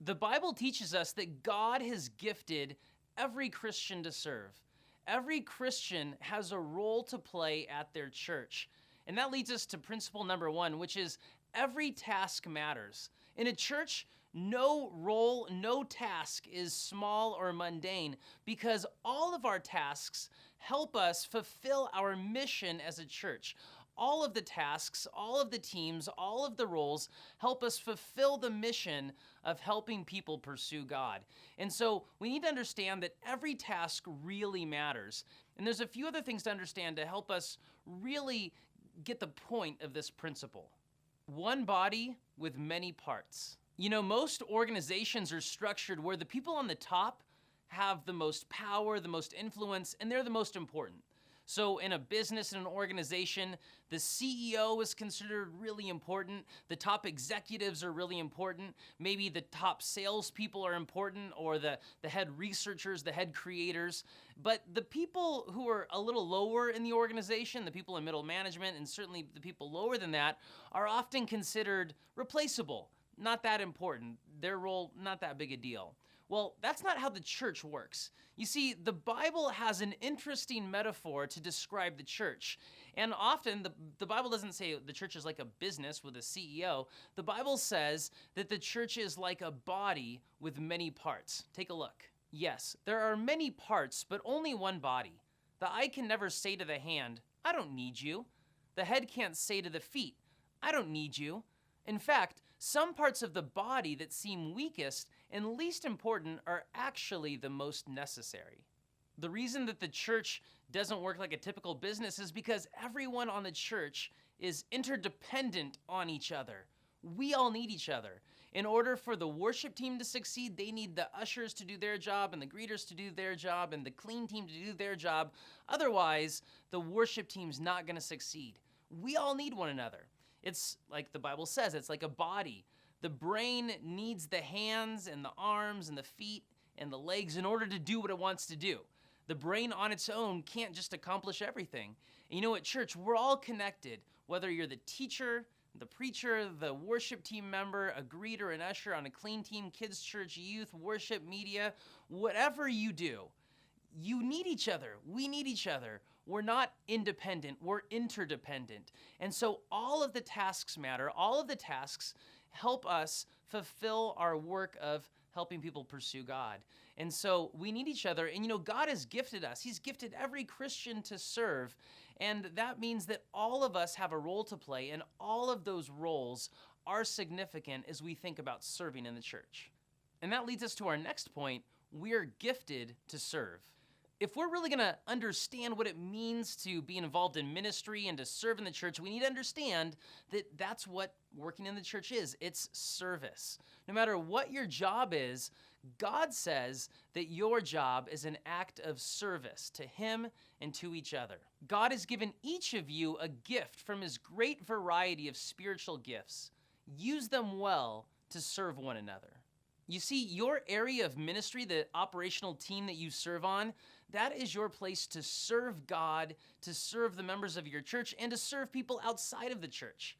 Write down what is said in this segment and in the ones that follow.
The Bible teaches us that God has gifted every Christian to serve. Every Christian has a role to play at their church. And that leads us to principle number 1, which is every task matters. In a church, no role, no task is small or mundane because all of our tasks help us fulfill our mission as a church. All of the tasks, all of the teams, all of the roles help us fulfill the mission of helping people pursue God. And so we need to understand that every task really matters. And there's a few other things to understand to help us really get the point of this principle. One body with many parts. You know, most organizations are structured where the people on the top have the most power, the most influence, and they're the most important. So in a business, in an organization, the CEO is considered really important. The top executives are really important. Maybe the top salespeople are important, or the head researchers, the head creators. But the people who are a little lower in the organization, the people in middle management, and certainly the people lower than that, are often considered replaceable. Not that important. Their role, not that big a deal. Well, that's not how the church works. You see, the Bible has an interesting metaphor to describe the church. And often, the Bible doesn't say the church is like a business with a CEO. The Bible says that the church is like a body with many parts. Take a look. Yes, there are many parts, but only one body. The eye can never say to the hand, I don't need you. The head can't say to the feet, I don't need you. In fact, some parts of the body that seem weakest and least important are actually the most necessary. The reason that the church doesn't work like a typical business is because everyone on the church is interdependent on each other. We all need each other. In order for the worship team to succeed, they need the ushers to do their job and the greeters to do their job and the clean team to do their job. Otherwise, the worship team's not going to succeed. We all need one another. It's like the Bible says, it's like a body. The brain needs the hands and the arms and the feet and the legs in order to do what it wants to do. The brain on its own can't just accomplish everything. And you know, at church, we're all connected, whether you're the teacher, the preacher, the worship team member, a greeter, an usher on a clean team, kids church, youth, worship, media, whatever you do. You need each other. We need each other. We're not independent. We're interdependent. And so all of the tasks matter. All of the tasks help us fulfill our work of helping people pursue God. And so we need each other. And you know, God has gifted us. He's gifted every Christian to serve. And that means that all of us have a role to play. And all of those roles are significant as we think about serving in the church. And that leads us to our next point. We're gifted to serve. If we're really going to understand what it means to be involved in ministry and to serve in the church, we need to understand that that's what working in the church is. It's service. No matter what your job is, God says that your job is an act of service to Him and to each other. God has given each of you a gift from His great variety of spiritual gifts. Use them well to serve one another. You see, your area of ministry, the operational team that you serve on, that is your place to serve God, to serve the members of your church, and to serve people outside of the church.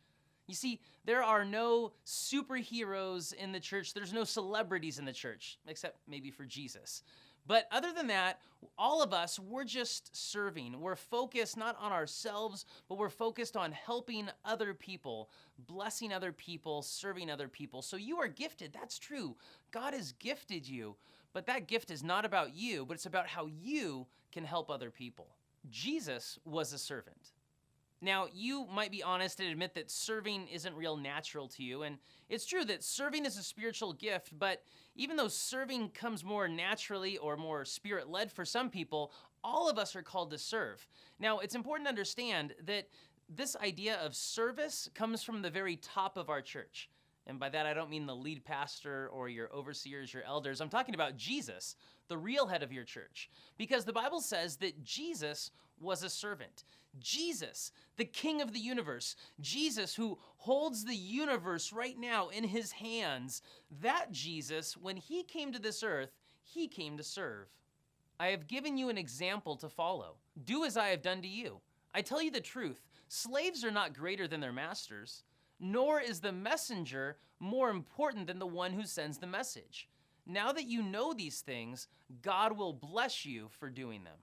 You see, there are no superheroes in the church. There's no celebrities in the church, except maybe for Jesus. But other than that, all of us, we're just serving. We're focused not on ourselves, but we're focused on helping other people, blessing other people, serving other people. So you are gifted. That's true. God has gifted you. But that gift is not about you, but it's about how you can help other people. Jesus was a servant. Now, you might be honest and admit that serving isn't real natural to you, and it's true that serving is a spiritual gift, but even though serving comes more naturally or more spirit-led for some people, all of us are called to serve. Now, it's important to understand that this idea of service comes from the very top of our church. And by that, I don't mean the lead pastor or your overseers, your elders. I'm talking about Jesus, the real head of your church. Because the Bible says that Jesus was a servant. Jesus, the King of the universe. Jesus, who holds the universe right now in His hands. That Jesus, when He came to this earth, He came to serve. I have given you an example to follow. Do as I have done to you. I tell you the truth, slaves are not greater than their masters, nor is the messenger more important than the one who sends the message. Now that you know these things, God will bless you for doing them.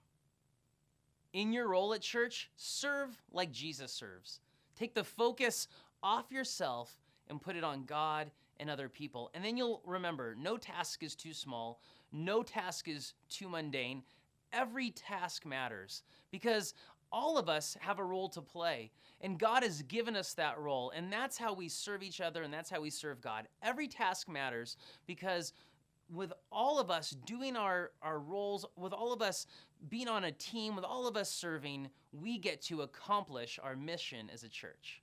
In your role at church, serve like Jesus serves. Take the focus off yourself and put it on God and other people. And then you'll remember, no task is too small. No task is too mundane. Every task matters because all of us have a role to play, and God has given us that role, and that's how we serve each other, and that's how we serve God. Every task matters because with all of us doing our roles, with all of us being on a team, with all of us serving, we get to accomplish our mission as a church.